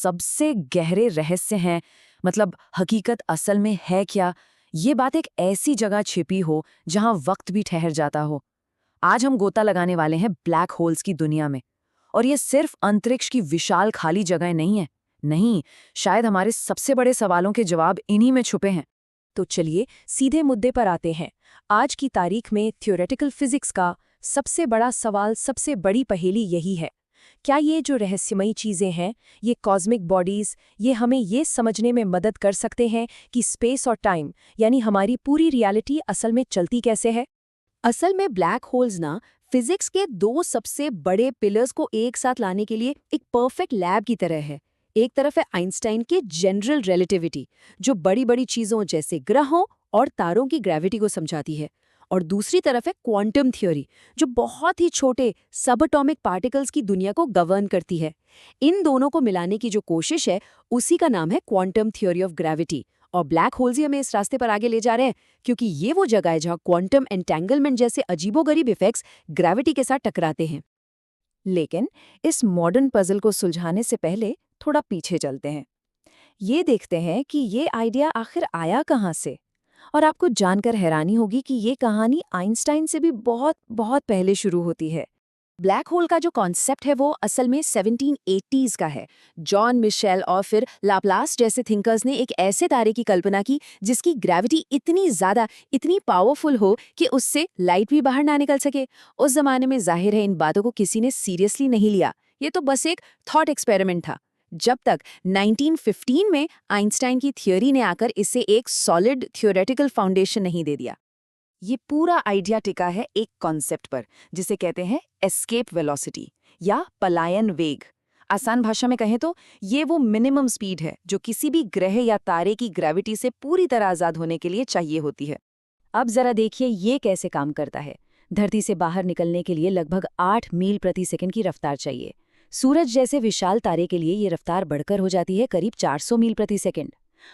सबसे गहरे रहस्य हैं, मतलब हकीकत असल में है क्या, ये बात एक ऐसी जगह छिपी हो जहां वक्त भी ठहर जाता हो। आज हम गोता लगाने वाले हैं ब्लैक होल्स की दुनिया में। और ये सिर्फ अंतरिक्ष की विशाल खाली जगह नहीं है। नहीं, शायद हमारे सबसे बड़े सवालों के जवाब इन्हीं में छुपे हैं। तो चलिए सीधे मुद्दे पर आते हैं। आज की तारीख में थ्योरेटिकल फिजिक्स का सबसे बड़ा सवाल, सबसे बड़ी पहेली यही है। क्या ये जो रहस्यमयी चीज़ें हैं, ये कॉस्मिक बॉडीज़, ये हमें ये समझने में मदद कर सकते हैं कि स्पेस और टाइम, यानी हमारी पूरी रियलिटी असल में चलती कैसे है? असल में ब्लैक होल्स ना फिजिक्स के दो सबसे बड़े पिलर्स को एक साथ लाने के लिए एक परफेक्ट लैब की तरह है। एक तरफ है आइंस्टाइन के जनरल रिलेटिविटी, जो बड़ी बड़ी चीजों जैसे ग्रहों और तारों की ग्रेविटी को समझाती है, और दूसरी तरफ है क्वांटम थ्योरी, जो बहुत ही छोटे सब एटॉमिक पार्टिकल्स की दुनिया को गवर्न करती है। इन दोनों को मिलाने की जो कोशिश है, उसी का नाम है क्वांटम थ्योरी ऑफ ग्रेविटी। और ब्लैक होल्स ही हमें इस रास्ते पर आगे ले जा रहे हैं, क्योंकि ये वो जगह है जहां क्वांटम एंटेंगलमेंट जैसे अजीबोगरीब इफेक्ट्स ग्रेविटी के साथ टकराते हैं। लेकिन इस मॉडर्न पजल को सुलझाने से पहले थोड़ा पीछे चलते हैं। ये देखते हैं कि ये आइडिया आखिर आया कहाँ से। और आपको जानकर हैरानी होगी कि ये कहानी आइंस्टाइन से भी बहुत बहुत पहले शुरू होती है। ब्लैक होल का जो कॉन्सेप्ट है वो असल में 1780s का है। जॉन मिशेल और फिर लाप्लास जैसे थिंकर्स ने एक ऐसे तारे की कल्पना की जिसकी ग्रेविटी इतनी ज़्यादा, इतनी पावरफुल हो कि उससे लाइट भी बाहर ना निकल सके। उस जमाने में जाहिर है इन बातों को किसी ने सीरियसली नहीं लिया। ये तो बस एक थॉट एक्सपेरिमेंट था। जब तक 1915 में आइंस्टाइन की थ्योरी ने आकर इसे एक सॉलिड थ्योरेटिकल फाउंडेशन नहीं दे दिया। ये पूरा आइडिया टिका है एक कॉन्सेप्ट पर, जिसे कहते हैं एस्केप वेलोसिटी या पलायन वेग। आसान भाषा में कहें तो ये वो मिनिमम स्पीड है जो किसी भी ग्रह या तारे की ग्रेविटी से पूरी तरह आज़ाद होने के लिए चाहिए होती है। अब जरा देखिए ये कैसे काम करता है। धरती से बाहर निकलने के लिए लगभग 8 मील प्रति सेकंड की रफ्तार चाहिए। सूरज जैसे विशाल तारे के लिए ये रफ्तार बढ़कर हो जाती है करीब 400 मील प्रति सेकंड।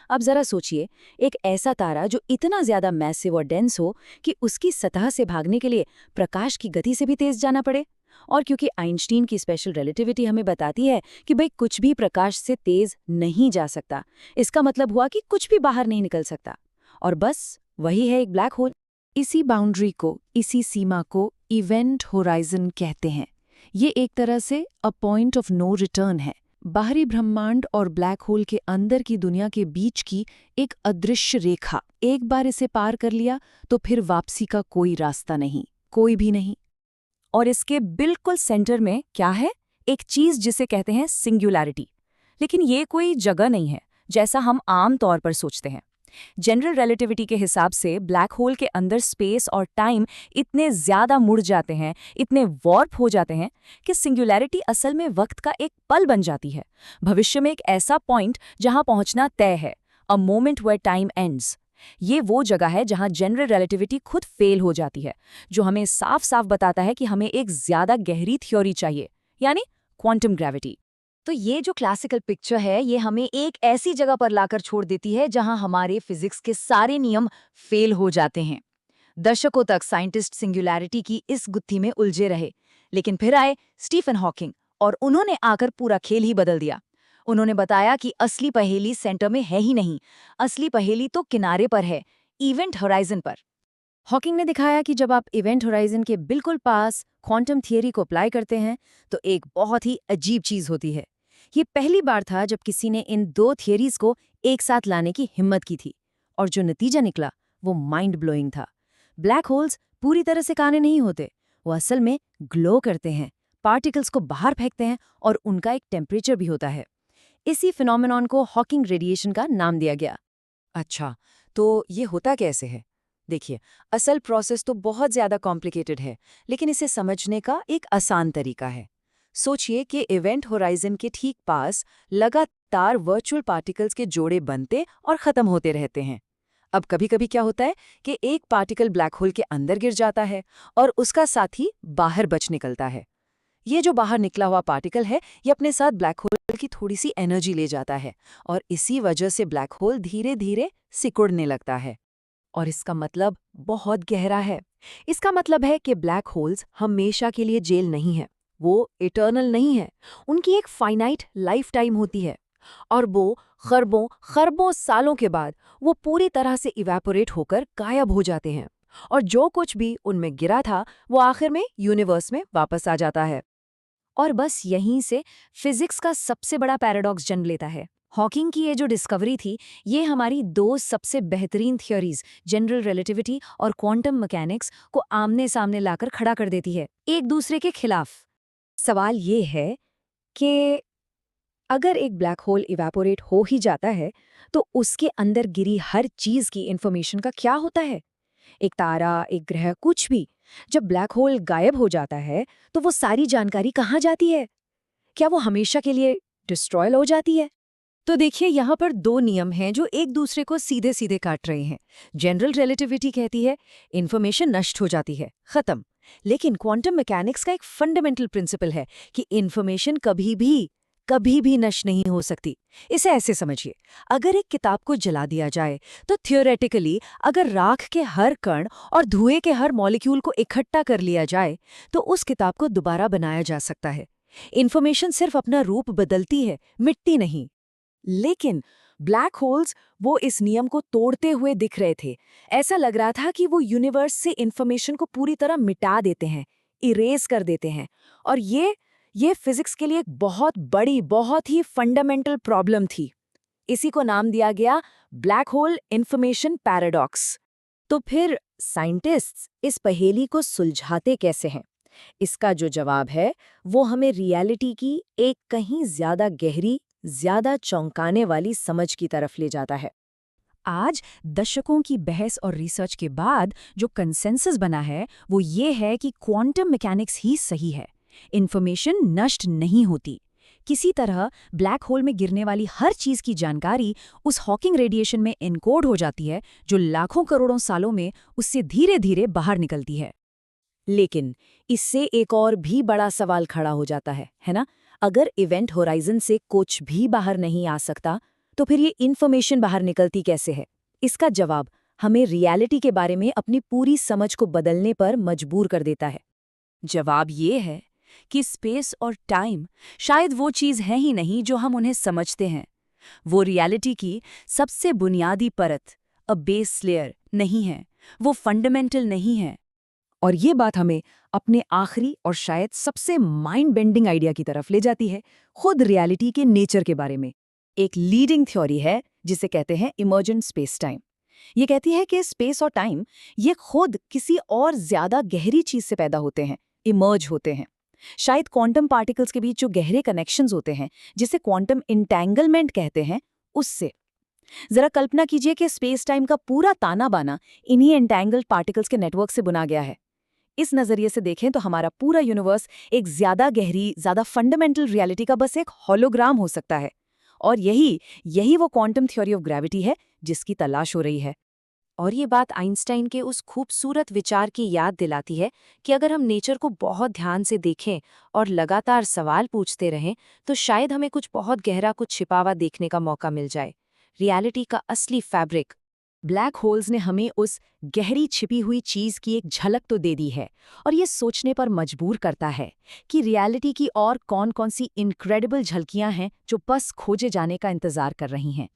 अब जरा सोचिए, एक ऐसा तारा जो इतना ज्यादा मैसिव और डेंस हो कि उसकी सतह से भागने के लिए प्रकाश की गति से भी तेज जाना पड़े। और क्योंकि आइंस्टीन की स्पेशल रिलेटिविटी हमें बताती है कि भाई कुछ भी प्रकाश से तेज नहीं जा सकता, इसका मतलब हुआ कि कुछ भी बाहर नहीं निकल सकता। और बस वही है एक ब्लैक होल। इसी बाउंड्री को, इसी सीमा को इवेंट होराइजन कहते हैं। ये एक तरह से a point of no return है। बाहरी ब्रह्मांड और ब्लैक होल के अंदर की दुनिया के बीच की एक अदृश्य रेखा। एक बार इसे पार कर लिया तो फिर वापसी का कोई रास्ता नहीं, कोई भी नहीं। और इसके बिल्कुल सेंटर में क्या है? एक चीज जिसे कहते हैं सिंगुलैरिटी। लेकिन ये कोई जगह नहीं है जैसा हम आम तौर पर सोचते हैं। जनरल रिलेटिविटी के हिसाब से ब्लैक होल के अंदर स्पेस और टाइम इतने ज्यादा मुड़ जाते हैं, इतने वॉर्प हो जाते हैं कि सिंगुलैरिटी असल में वक्त का एक पल बन जाती है। भविष्य में एक ऐसा पॉइंट जहां पहुंचना तय है, a moment where time ends. ये वो जगह है जहां जनरल रिलेटिविटी खुद फेल हो जाती है, जो हमें साफ साफ बताता है कि हमें एक ज्यादा गहरी थ्योरी चाहिए, यानी क्वांटम ग्रेविटी। तो ये जो क्लासिकल पिक्चर है, ये हमें एक ऐसी जगह पर लाकर छोड़ देती है जहां हमारे फिजिक्स के सारे नियम फेल हो जाते हैं। दशकों तक साइंटिस्ट सिंगुलैरिटी की इस गुत्थी में उलझे रहे, लेकिन फिर आए स्टीफन हॉकिंग और उन्होंने आकर पूरा खेल ही बदल दिया। उन्होंने बताया कि असली पहेली सेंटर में है ही नहीं, असली पहेली तो किनारे पर है, इवेंट होराइजन पर। हॉकिंग ने दिखाया कि जब आप इवेंट होराइजन के बिल्कुल पास क्वांटम थियरी को अप्लाई करते हैं तो एक बहुत ही अजीब चीज होती है। ये पहली बार था जब किसी ने इन दो थियरीज को एक साथ लाने की हिम्मत की थी, और जो नतीजा निकला वो माइंड ब्लोइंग था। ब्लैक होल्स पूरी तरह से काले नहीं होते, वो असल में ग्लो करते हैं, पार्टिकल्स को बाहर फेंकते हैं और उनका एक टेम्परेचर भी होता है। इसी फिनोमेनॉन को हॉकिंग रेडिएशन का नाम दिया गया। अच्छा, तो ये होता कैसे है? देखिए, असल प्रोसेस तो बहुत ज़्यादा कॉम्प्लिकेटेड है, लेकिन इसे समझने का एक आसान तरीका है। सोचिए कि इवेंट होराइजन के ठीक पास लगातार वर्चुअल पार्टिकल्स के जोड़े बनते और ख़त्म होते रहते हैं। अब कभी-कभी क्या होता है कि एक पार्टिकल ब्लैक होल के अंदर गिर जाता है और उसका साथी बाहर बच निकलता है। ये जो बाहर निकला हुआ पार्टिकल है, ये अपने साथ ब्लैक होल की थोड़ी सी एनर्जी ले जाता है, और इसी वजह से ब्लैक होल धीरे-धीरे सिकुड़ने लगता है। और इसका मतलब बहुत गहरा है। इसका मतलब है कि ब्लैक होल्स हमेशा के लिए जेल नहीं है, वो इटर्नल नहीं है। उनकी एक फाइनाइट लाइफ टाइम होती है। अरबों, खरबों, खरबों सालों के बाद वो पूरी तरह से इवेपोरेट होकर गायब हो जाते हैं और जो कुछ भी उनमें गिरा था वो आखिर में यूनिवर्स में वापस आ जाता है। और बस यहीं से फिजिक्स का सबसे बड़ा पैराडॉक्स जन्म लेता है। हॉकिंग की ये जो डिस्कवरी थी, ये हमारी दो सबसे बेहतरीन थ्योरीज, जनरल रिलेटिविटी और क्वांटम मैकेनिक्स, को आमने सामने लाकर खड़ा कर देती है, एक दूसरे के खिलाफ। सवाल ये है कि अगर एक ब्लैक होल इवेपोरेट हो ही जाता है, तो उसके अंदर गिरी हर चीज की इंफॉर्मेशन का क्या होता है? एक तारा, एक ग्रह, कुछ भी। जब ब्लैक होल गायब हो जाता है, तो वो सारी जानकारी कहाँ जाती है? क्या वो हमेशा के लिए डिस्ट्रॉय हो जाती है? तो देखिए, यहाँ पर दो नियम हैं जो एक दूसरे को सीधे सीधे काट रहे हैं। जनरल रिलेटिविटी कहती है इन्फॉर्मेशन नष्ट हो जाती है, खत्म। लेकिन क्वांटम मैकेनिक्स का एक फंडामेंटल प्रिंसिपल है कि इन्फॉर्मेशन कभी भी नष्ट नहीं हो सकती। इसे ऐसे समझिए, अगर एक किताब को जला दिया जाए तो थियोरेटिकली अगर राख के हर कण और धुएं के हर मॉलिक्यूल को इकट्ठा कर लिया जाए तो उस किताब को दोबारा बनाया जा सकता है। इन्फॉर्मेशन सिर्फ अपना रूप बदलती है, मिटती नहीं। लेकिन ब्लैक होल्स, वो इस नियम को तोड़ते हुए दिख रहे थे। ऐसा लग रहा था कि वो यूनिवर्स से इन्फॉर्मेशन को पूरी तरह मिटा देते हैं, इरेज कर देते हैं। और ये फिजिक्स के लिए एक बहुत बड़ी, बहुत ही फंडामेंटल प्रॉब्लम थी। इसी को नाम दिया गया ब्लैक होल इन्फॉर्मेशन पैराडॉक्स। तो फिर साइंटिस्ट्स इस पहेली को सुलझाते कैसे हैं? इसका जो जवाब है, वो हमें रियलिटी की एक कहीं ज्यादा गहरी, ज्यादा चौंकाने वाली समझ की तरफ ले जाता है। आज दशकों की बहस और रिसर्च के बाद जो कंसेंसस बना है, वो ये है कि क्वांटम मैकेनिक्स ही सही है। इन्फॉर्मेशन नष्ट नहीं होती। किसी तरह ब्लैक होल में गिरने वाली हर चीज की जानकारी उस हॉकिंग रेडिएशन में एनकोड हो जाती है, जो लाखों करोड़ों सालों में उससे धीरे धीरे बाहर निकलती है। लेकिन इससे एक और भी बड़ा सवाल खड़ा हो जाता है ना? अगर इवेंट होराइजन से कुछ भी बाहर नहीं आ सकता, तो फिर ये इन्फॉर्मेशन बाहर निकलती कैसे है? इसका जवाब हमें रियलिटी के बारे में अपनी पूरी समझ को बदलने पर मजबूर कर देता है। जवाब ये है कि स्पेस और टाइम शायद वो चीज़ है ही नहीं जो हम उन्हें समझते हैं। वो रियलिटी की सबसे बुनियादी परत, अ बेस लेयर, नहीं है। वो फंडामेंटल नहीं है। और ये बात हमें अपने आखिरी और शायद सबसे माइंड बेंडिंग आइडिया की तरफ ले जाती है, खुद रियलिटी के नेचर के बारे में। एक लीडिंग थ्योरी है जिसे कहते हैं इमर्जेंट स्पेस टाइम। ये कहती है कि स्पेस और टाइम ये खुद किसी और ज्यादा गहरी चीज से पैदा होते हैं, इमर्ज होते हैं। शायद क्वांटम पार्टिकल्स के बीच जो गहरे कनेक्शंस होते हैं, जिसे क्वांटम इंटैंगलमेंट कहते हैं, उससे। जरा कल्पना कीजिए कि स्पेस टाइम का पूरा ताना बाना इन्हीं एंटैंगल्ड पार्टिकल्स के नेटवर्क से बुना गया है। इस नजरिए से देखें तो हमारा पूरा यूनिवर्स एक ज्यादा गहरी, ज्यादा फंडामेंटल रियलिटी का बस एक होलोग्राम हो सकता है। और यही वो क्वांटम थ्योरी ऑफ ग्रेविटी है जिसकी तलाश हो रही है। और ये बात आइंस्टाइन के उस खूबसूरत विचार की याद दिलाती है कि अगर हम नेचर को बहुत ध्यान से देखें और लगातार सवाल पूछते रहें, तो शायद हमें कुछ बहुत गहरा, कुछ छिपावा देखने का मौका मिल जाए। रियलिटी का असली फैब्रिक। ब्लैक होल्स ने हमें उस गहरी छिपी हुई चीज की एक झलक तो दे दी है, और ये सोचने पर मजबूर करता है कि रियलिटी की और कौन-कौन सी इनक्रेडिबल झलकियां हैं जो बस खोजे जाने का इंतजार कर रही हैं।